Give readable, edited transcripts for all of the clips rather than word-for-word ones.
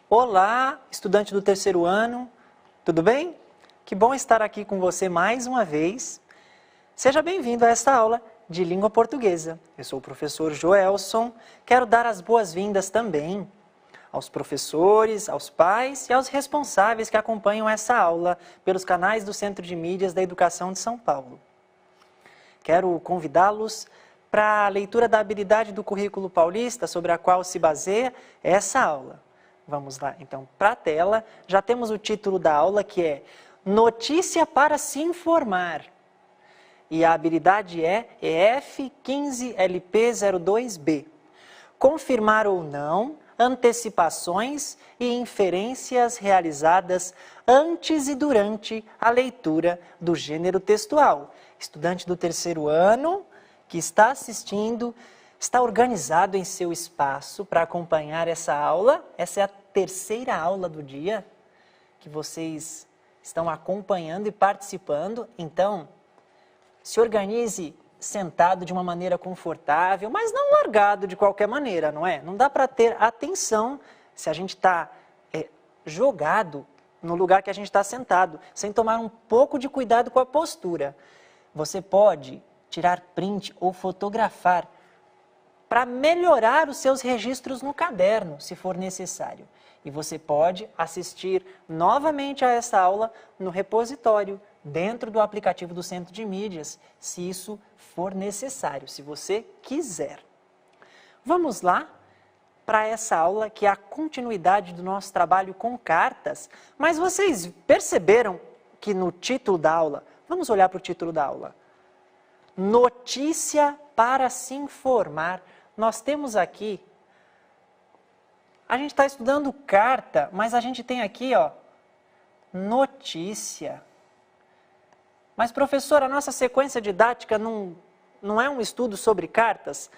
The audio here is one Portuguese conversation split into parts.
Olá, estudante do terceiro ano, tudo bem? Que bom estar aqui com você mais uma vez. Seja bem-vindo a esta aula de língua portuguesa. Eu sou o professor Joelson, quero dar as boas-vindas também aos professores, aos pais e aos responsáveis que acompanham essa aula pelos canais do Centro de Mídias da Educação de São Paulo. Quero convidá-los para a leitura da habilidade do currículo paulista sobre a qual se baseia essa aula. Vamos lá, então, para a tela. Já temos o título da aula, que é Notícia para se informar. E a habilidade é EF15LP02B. Confirmar ou não antecipações e inferências realizadas antes e durante a leitura do gênero textual. Estudante do terceiro ano que está assistindo, está organizado em seu espaço para acompanhar essa aula. Essa é a terceira aula do dia que vocês estão acompanhando e participando. Então, se organize sentado de uma maneira confortável, mas não largado de qualquer maneira, não é? Não dá para ter atenção se a gente está jogado no lugar que a gente está sentado, sem tomar um pouco de cuidado com a postura. Você pode tirar print ou fotografar para melhorar os seus registros no caderno, se for necessário. E você pode assistir novamente a essa aula no repositório, dentro do aplicativo do Centro de Mídias, se isso for necessário, se você quiser. Vamos lá para essa aula, que é a continuidade do nosso trabalho com cartas. Mas vocês perceberam que no título da aula, vamos olhar para o título da aula, Notícia para se informar. Nós temos aqui, a gente está estudando carta, mas a gente tem aqui, ó, notícia. Mas, professor, a nossa sequência didática não é um estudo sobre cartas?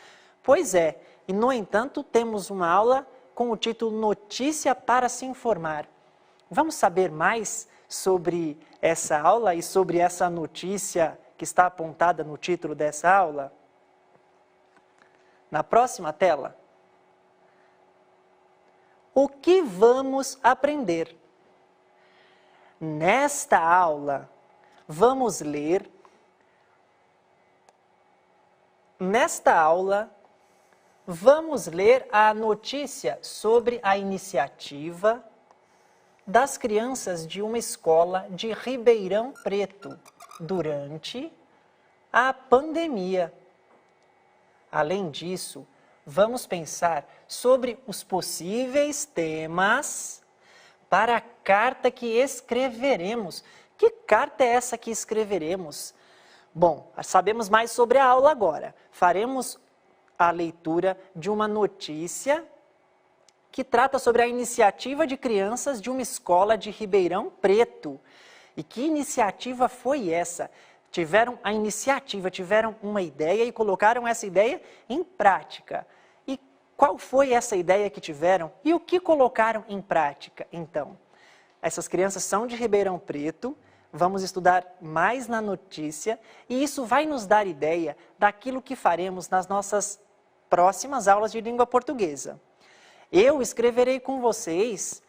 Pois é, e no entanto temos uma aula com o título Notícia para se informar. Vamos saber mais sobre essa aula e sobre essa notícia que está apontada no título dessa aula? Na próxima tela. O que vamos aprender? Nesta aula, vamos ler. Nesta aula, vamos ler a notícia sobre a iniciativa das crianças de uma escola de Ribeirão Preto durante a pandemia. Além disso, vamos pensar sobre os possíveis temas para a carta que escreveremos. Que carta é essa que escreveremos? Bom, sabemos mais sobre a aula agora. Faremos a leitura de uma notícia que trata sobre a iniciativa de crianças de uma escola de Ribeirão Preto. E que iniciativa foi essa? Tiveram a iniciativa, tiveram uma ideia e colocaram essa ideia em prática. E qual foi essa ideia que tiveram e o que colocaram em prática, então? Essas crianças são de Ribeirão Preto, vamos estudar mais na notícia e isso vai nos dar ideia daquilo que faremos nas nossas próximas aulas de língua portuguesa. Eu escreverei com vocês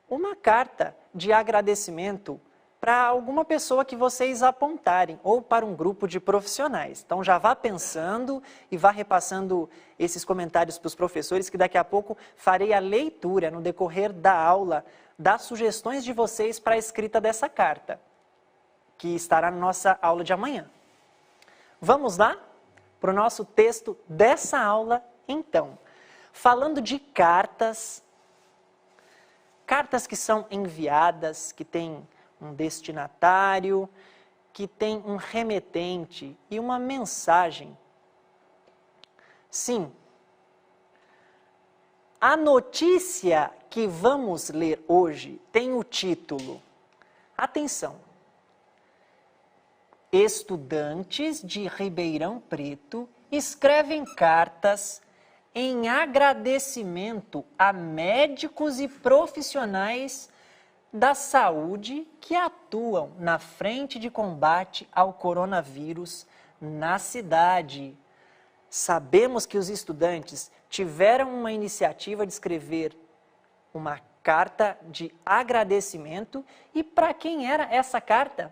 uma carta de agradecimento para alguma pessoa que vocês apontarem, ou para um grupo de profissionais. Então já vá pensando e vá repassando esses comentários para os professores, que daqui a pouco farei a leitura no decorrer da aula das sugestões de vocês para a escrita dessa carta, que estará na nossa aula de amanhã. Vamos lá para o nosso texto dessa aula, então. Falando de cartas, cartas que são enviadas, que têm um destinatário, que tem um remetente e uma mensagem. Sim, a notícia que vamos ler hoje tem o título, atenção, Estudantes de Ribeirão Preto escrevem cartas em agradecimento a médicos e profissionais da saúde que atuam na frente de combate ao coronavírus na cidade. Sabemos que os estudantes tiveram uma iniciativa de escrever uma carta de agradecimento. E para quem era essa carta?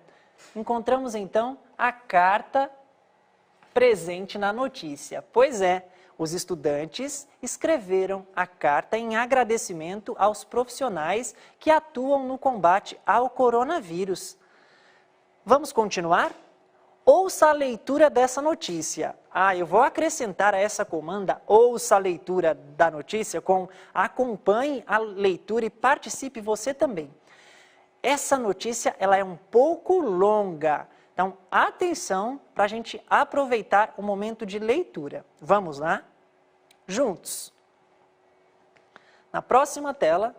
Encontramos então a carta presente na notícia. Pois é, os estudantes escreveram a carta em agradecimento aos profissionais que atuam no combate ao coronavírus. Vamos continuar? Ouça a leitura dessa notícia. Eu vou acrescentar a essa comanda, ouça a leitura da notícia, com acompanhe a leitura e participe você também. Essa notícia ela é um pouco longa, então atenção para a gente aproveitar o momento de leitura. Vamos lá? Juntos. Na próxima tela,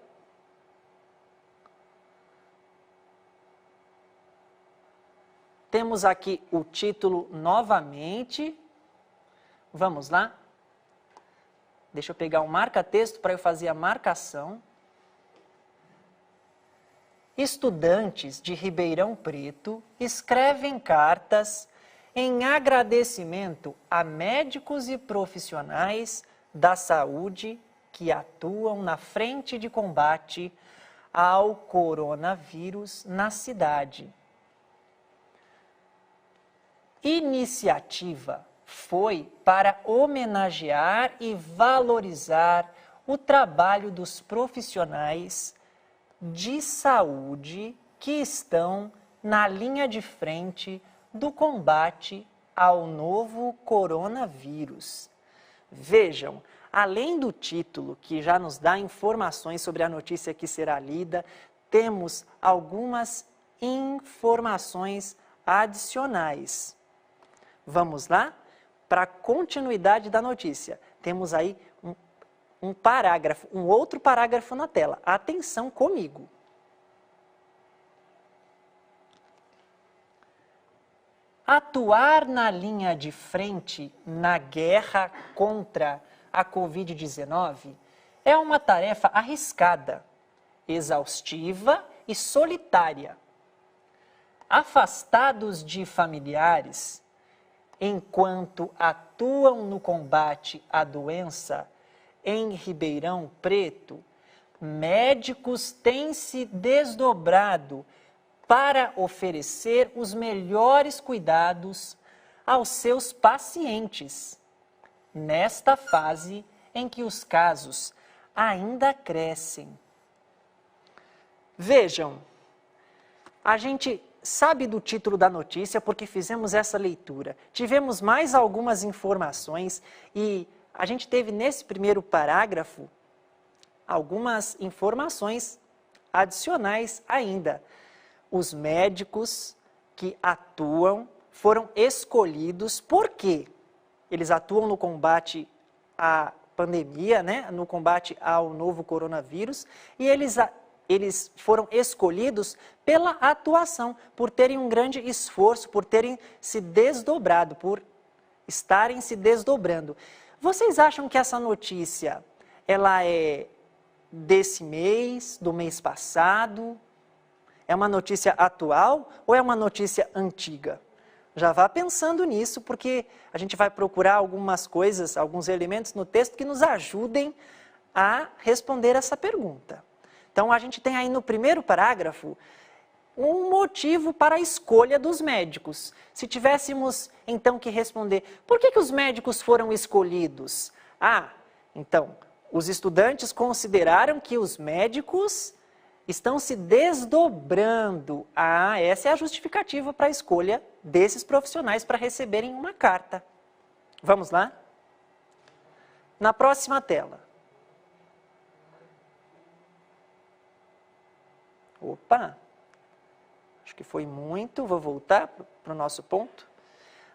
temos aqui o título novamente. Vamos lá? Deixa eu pegar um marca-texto para eu fazer a marcação. Estudantes de Ribeirão Preto escrevem cartas em agradecimento a médicos e profissionais da saúde que atuam na frente de combate ao coronavírus na cidade. Iniciativa foi para homenagear e valorizar o trabalho dos profissionais de saúde que estão na linha de frente do combate ao novo coronavírus. Vejam, além do título, que já nos dá informações sobre a notícia que será lida, temos algumas informações adicionais. Vamos lá? Para a continuidade da notícia, temos aí um parágrafo, um outro parágrafo na tela. Atenção comigo. Atuar na linha de frente na guerra contra a Covid-19 é uma tarefa arriscada, exaustiva e solitária. Afastados de familiares, enquanto atuam no combate à doença, em Ribeirão Preto, médicos têm se desdobrado para oferecer os melhores cuidados aos seus pacientes, nesta fase em que os casos ainda crescem. Vejam, a gente sabe do título da notícia porque fizemos essa leitura. Tivemos mais algumas informações e a gente teve nesse primeiro parágrafo algumas informações adicionais ainda. Os médicos que atuam foram escolhidos porque eles atuam no combate à pandemia, né? No combate ao novo coronavírus, e eles foram escolhidos pela atuação, por terem um grande esforço, por terem se desdobrado, por estarem se desdobrando. Vocês acham que essa notícia, ela é desse mês, do mês passado? É uma notícia atual ou é uma notícia antiga? Já vá pensando nisso, porque a gente vai procurar algumas coisas, alguns elementos no texto que nos ajudem a responder essa pergunta. Então, a gente tem aí no primeiro parágrafo um motivo para a escolha dos médicos. Se tivéssemos, então, que responder, por que os médicos foram escolhidos? Então, os estudantes consideraram que os médicos estão se desdobrando. Essa é a justificativa para a escolha desses profissionais para receberem uma carta. Vamos lá? Na próxima tela. Opa! Acho que foi muito, vou voltar para o nosso ponto.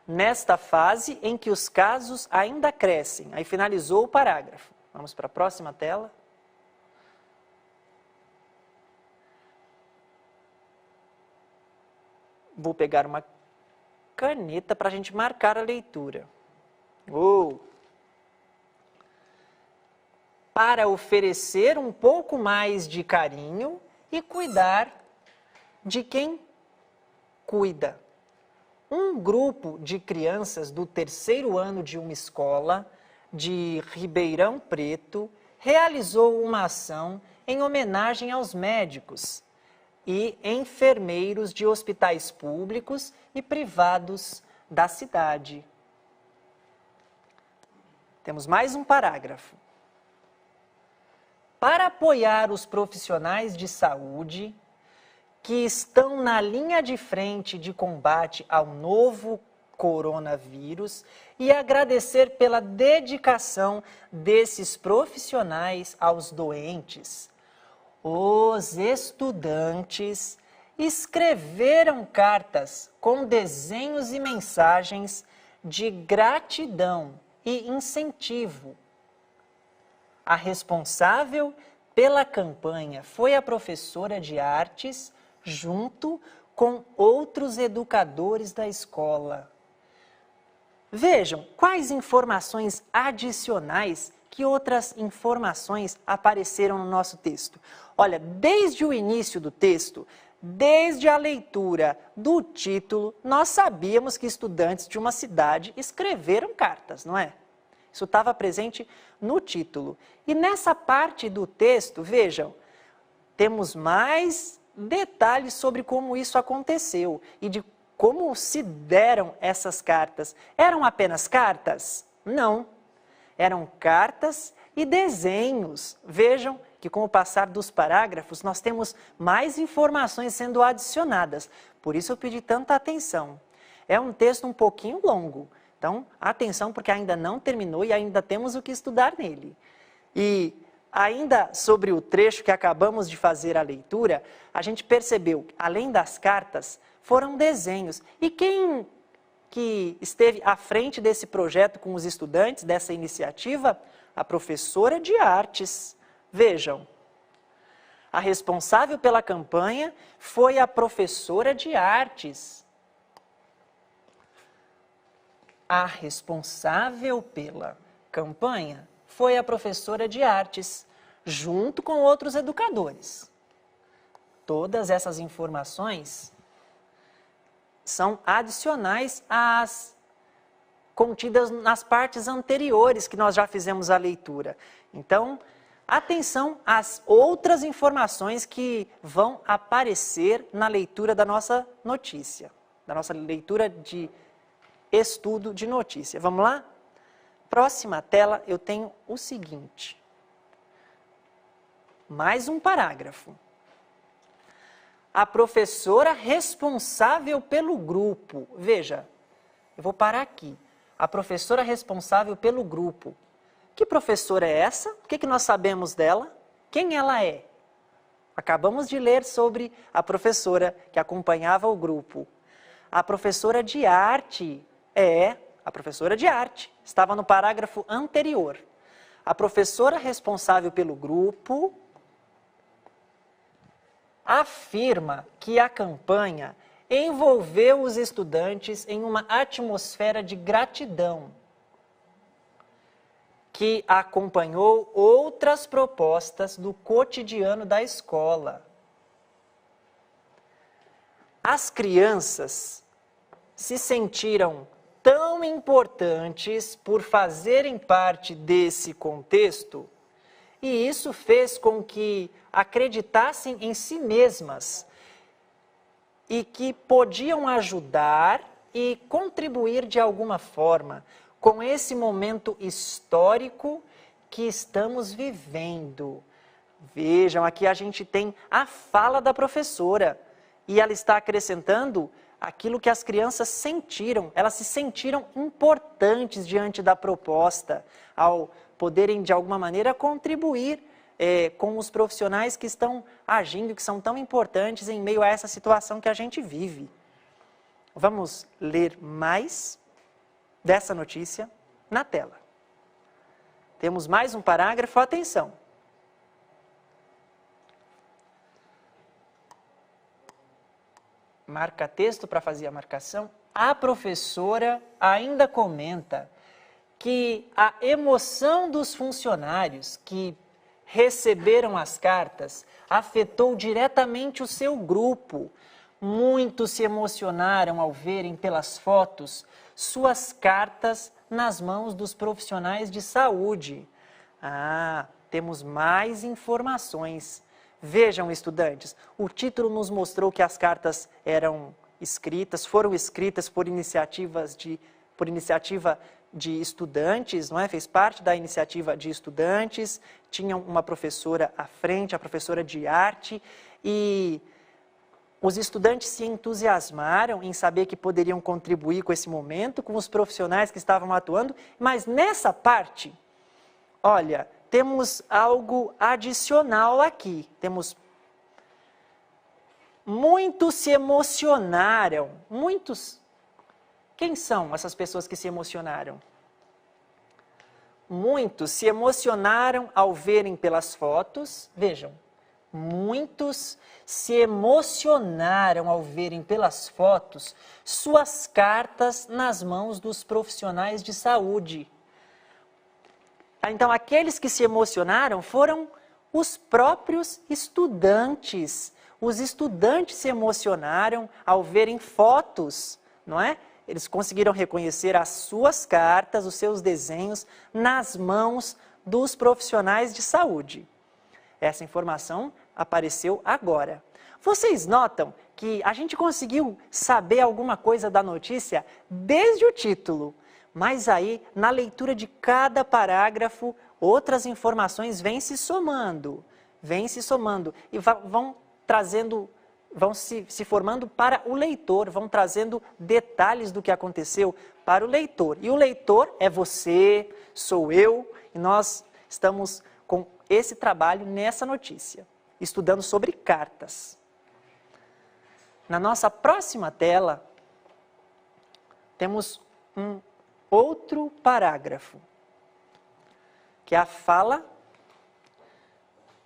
Nesta fase em que os casos ainda crescem. Aí finalizou o parágrafo. Vamos para a próxima tela. Vou pegar uma caneta para a gente marcar a leitura. Para oferecer um pouco mais de carinho e cuidar de quem cuida. Um grupo de crianças do terceiro ano de uma escola de Ribeirão Preto realizou uma ação em homenagem aos médicos e enfermeiros de hospitais públicos e privados da cidade. Temos mais um parágrafo. Para apoiar os profissionais de saúde que estão na linha de frente de combate ao novo coronavírus e agradecer pela dedicação desses profissionais aos doentes, os estudantes escreveram cartas com desenhos e mensagens de gratidão e incentivo. A responsável pela campanha foi a professora de artes, junto com outros educadores da escola. Vejam quais informações adicionais, que outras informações apareceram no nosso texto. Olha, desde o início do texto, desde a leitura do título, nós sabíamos que estudantes de uma cidade escreveram cartas, não é? Isso estava presente no título. E nessa parte do texto, vejam, temos mais detalhes sobre como isso aconteceu e de como se deram essas cartas. Eram apenas cartas? Não. Eram cartas e desenhos. Vejam que com o passar dos parágrafos, nós temos mais informações sendo adicionadas. Por isso eu pedi tanta atenção. É um texto um pouquinho longo. Então, atenção, porque ainda não terminou e ainda temos o que estudar nele. E ainda sobre o trecho que acabamos de fazer a leitura, a gente percebeu que, além das cartas, foram desenhos. E quem que esteve à frente desse projeto com os estudantes, dessa iniciativa? A professora de artes. Vejam, a responsável pela campanha foi a professora de artes. A responsável pela campanha foi a professora de artes, junto com outros educadores. Todas essas informações são adicionais às contidas nas partes anteriores que nós já fizemos a leitura. Então, atenção às outras informações que vão aparecer na leitura da nossa notícia, da nossa leitura de estudo de notícia. Vamos lá? Próxima tela, eu tenho o seguinte. Mais um parágrafo. A professora responsável pelo grupo. Veja, eu vou parar aqui. A professora responsável pelo grupo. Que professora é essa? O que nós sabemos dela? Quem ela é? Acabamos de ler sobre a professora que acompanhava o grupo. A professora de arte a professora de arte. Estava no parágrafo anterior. A professora responsável pelo grupo afirma que a campanha envolveu os estudantes em uma atmosfera de gratidão, que acompanhou outras propostas do cotidiano da escola. As crianças se sentiram tão importantes por fazerem parte desse contexto, e isso fez com que acreditassem em si mesmas e que podiam ajudar e contribuir de alguma forma com esse momento histórico que estamos vivendo. Vejam, aqui a gente tem a fala da professora e ela está acrescentando aquilo que as crianças sentiram. Elas se sentiram importantes diante da proposta, ao poderem de alguma maneira contribuir com os profissionais que estão agindo, que são tão importantes em meio a essa situação que a gente vive. Vamos ler mais dessa notícia na tela. Temos mais um parágrafo, atenção. Marca texto para fazer a marcação. A professora ainda comenta que a emoção dos funcionários que receberam as cartas afetou diretamente o seu grupo. Muitos se emocionaram ao verem pelas fotos suas cartas nas mãos dos profissionais de saúde. temos mais informações. Vejam, estudantes, o título nos mostrou que as cartas foram escritas por iniciativa de estudantes, não é? Fez parte da iniciativa de estudantes, tinham uma professora à frente, a professora de arte, e os estudantes se entusiasmaram em saber que poderiam contribuir com esse momento, com os profissionais que estavam atuando, mas nessa parte, olha, temos algo adicional aqui. Muitos se emocionaram. Quem são essas pessoas que se emocionaram? Muitos se emocionaram ao verem pelas fotos. Vejam, muitos se emocionaram ao verem pelas fotos suas cartas nas mãos dos profissionais de saúde. Então, aqueles que se emocionaram foram os próprios estudantes. Os estudantes se emocionaram ao verem fotos, não é? Eles conseguiram reconhecer as suas cartas, os seus desenhos, nas mãos dos profissionais de saúde. Essa informação apareceu agora. Vocês notam que a gente conseguiu saber alguma coisa da notícia desde o título, mas aí, na leitura de cada parágrafo, outras informações vêm se somando e vão se formando para o leitor, vão trazendo detalhes do que aconteceu para o leitor. E o leitor é você, sou eu, e nós estamos com esse trabalho nessa notícia, estudando sobre cartas. Na nossa próxima tela, temos um outro parágrafo, que é a fala: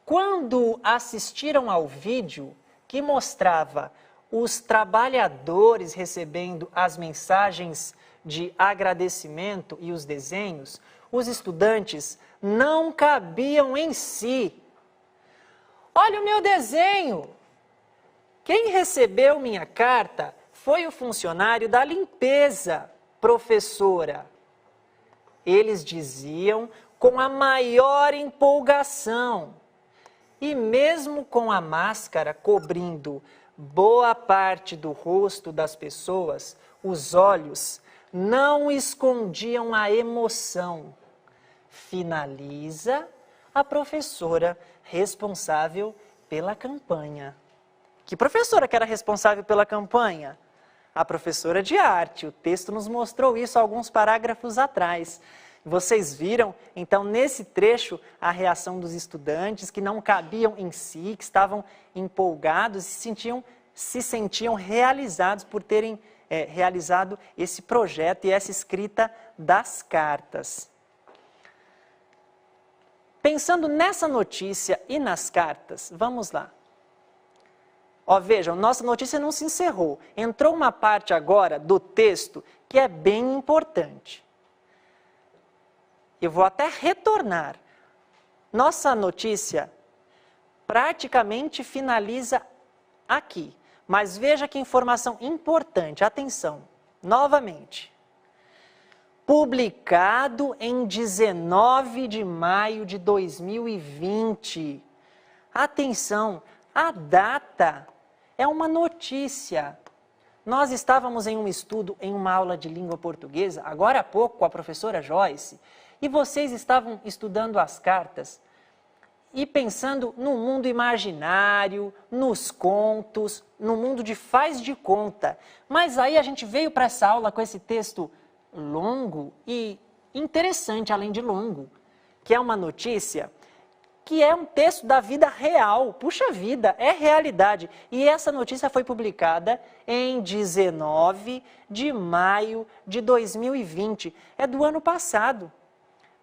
quando assistiram ao vídeo que mostrava os trabalhadores recebendo as mensagens de agradecimento e os desenhos, os estudantes não cabiam em si. Olha o meu desenho! Quem recebeu minha carta foi o funcionário da limpeza, professora. Eles diziam com a maior empolgação. E mesmo com a máscara cobrindo boa parte do rosto das pessoas, os olhos não escondiam a emoção. Finaliza a professora responsável pela campanha. Que professora que era responsável pela campanha? A professora de arte. O texto nos mostrou isso alguns parágrafos atrás. Vocês viram, então, nesse trecho, a reação dos estudantes que não cabiam em si, que estavam empolgados e se sentiam realizados por terem realizado esse projeto e essa escrita das cartas. Pensando nessa notícia e nas cartas, vamos lá. Vejam, nossa notícia não se encerrou. Entrou uma parte agora do texto que é bem importante. Eu vou até retornar. Nossa notícia praticamente finaliza aqui. Mas veja que informação importante. Atenção, novamente. Publicado em 19 de maio de 2020. Atenção, a data é uma notícia. Nós estávamos em um estudo, em uma aula de língua portuguesa, agora há pouco com a professora Joyce, e vocês estavam estudando as cartas e pensando no mundo imaginário, nos contos, no mundo de faz de conta. Mas aí a gente veio para essa aula com esse texto longo e interessante, além de longo, que é uma notícia que é um texto da vida real. Puxa vida, é realidade. E essa notícia foi publicada em 19 de maio de 2020. É do ano passado.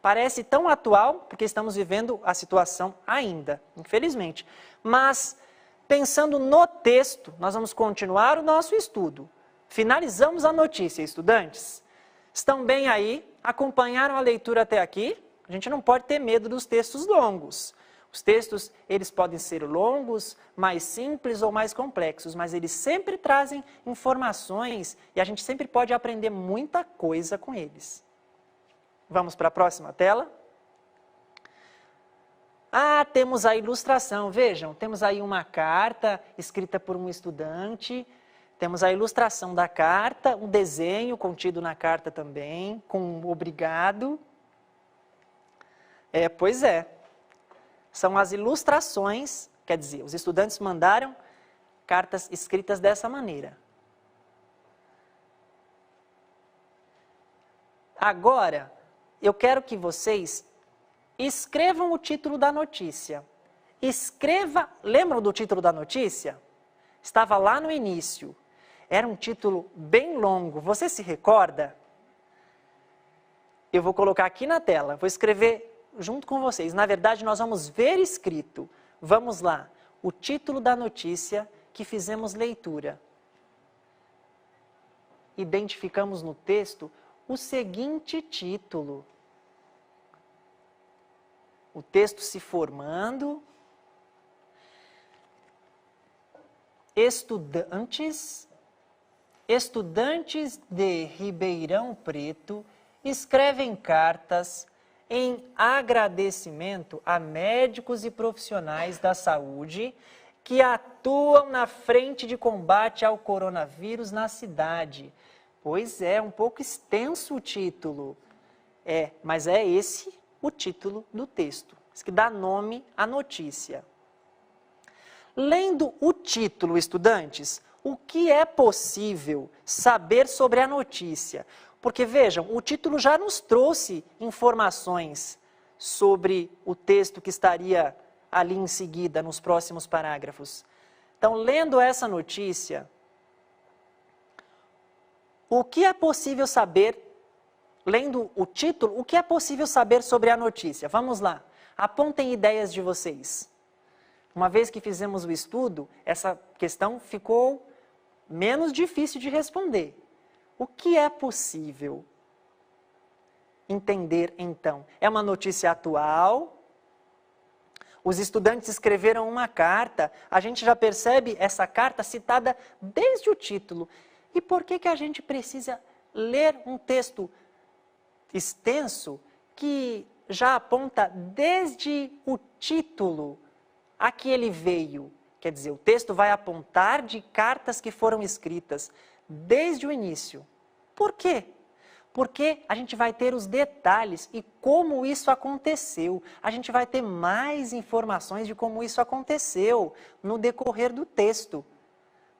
Parece tão atual, porque estamos vivendo a situação ainda, infelizmente. Mas, pensando no texto, nós vamos continuar o nosso estudo. Finalizamos a notícia, estudantes. Estão bem aí? Acompanharam a leitura até aqui? A gente não pode ter medo dos textos longos. Os textos, eles podem ser longos, mais simples ou mais complexos, mas eles sempre trazem informações e a gente sempre pode aprender muita coisa com eles. Vamos para a próxima tela? Ah, temos a ilustração. Vejam, temos aí uma carta escrita por um estudante, temos a ilustração da carta, um desenho contido na carta também, com um obrigado. Pois é. São as ilustrações, quer dizer, os estudantes mandaram cartas escritas dessa maneira. Agora, eu quero que vocês escrevam o título da notícia. Lembram do título da notícia? Estava lá no início. Era um título bem longo. Você se recorda? Eu vou colocar aqui na tela. Vou escrever junto com vocês. Na verdade, nós vamos ver escrito. Vamos lá. O título da notícia que fizemos leitura. Identificamos no texto o seguinte título. O texto se formando. Estudantes de Ribeirão Preto escrevem cartas em agradecimento a médicos e profissionais da saúde que atuam na frente de combate ao coronavírus na cidade. Pois é, um pouco extenso o título. Mas é esse o título do texto, que dá nome à notícia. Lendo o título, estudantes, o que é possível saber sobre a notícia? Porque, vejam, o título já nos trouxe informações sobre o texto que estaria ali em seguida, nos próximos parágrafos. Então, lendo essa notícia, o que é possível saber, lendo o título, o que é possível saber sobre a notícia? Vamos lá, apontem ideias de vocês. Uma vez que fizemos o estudo, essa questão ficou menos difícil de responder. O que é possível entender, então? É uma notícia atual? Os estudantes escreveram uma carta, a gente já percebe essa carta citada desde o título. E por que a gente precisa ler um texto extenso que já aponta desde o título a que ele veio? Quer dizer, o texto vai apontar de cartas que foram escritas desde o início. Por quê? Porque a gente vai ter os detalhes e como isso aconteceu. A gente vai ter mais informações de como isso aconteceu no decorrer do texto,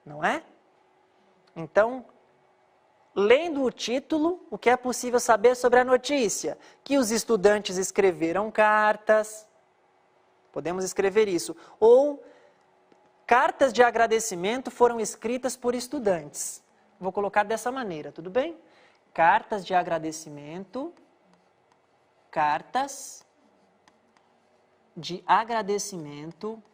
não é? Então, lendo o título, o que é possível saber sobre a notícia? Que os estudantes escreveram cartas, podemos escrever isso, ou cartas de agradecimento foram escritas por estudantes. Vou colocar dessa maneira, tudo bem? Cartas de agradecimento, cartas de agradecimento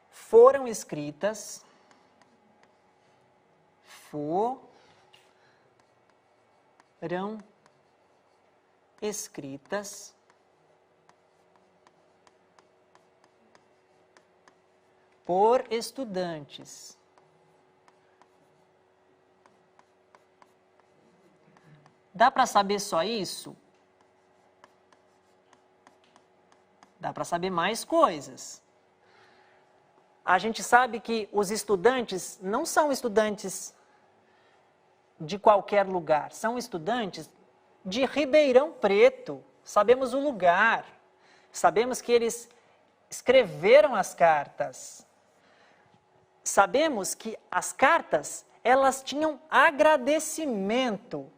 foram escritas por estudantes. Dá para saber só isso? Dá para saber mais coisas. A gente sabe que os estudantes não são estudantes de qualquer lugar, são estudantes de Ribeirão Preto. Sabemos o lugar, sabemos que eles escreveram as cartas. Sabemos que as cartas, elas tinham agradecimento.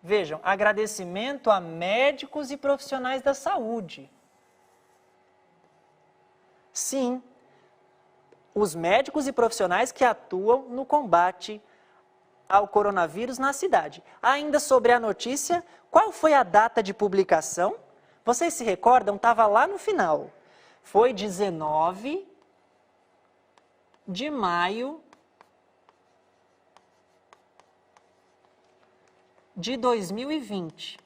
Vejam, agradecimento a médicos e profissionais da saúde. Sim, os médicos e profissionais que atuam no combate ao coronavírus na cidade. Ainda sobre a notícia, qual foi a data de publicação? Vocês se recordam? Estava lá no final. Foi 19 de maio de 2020.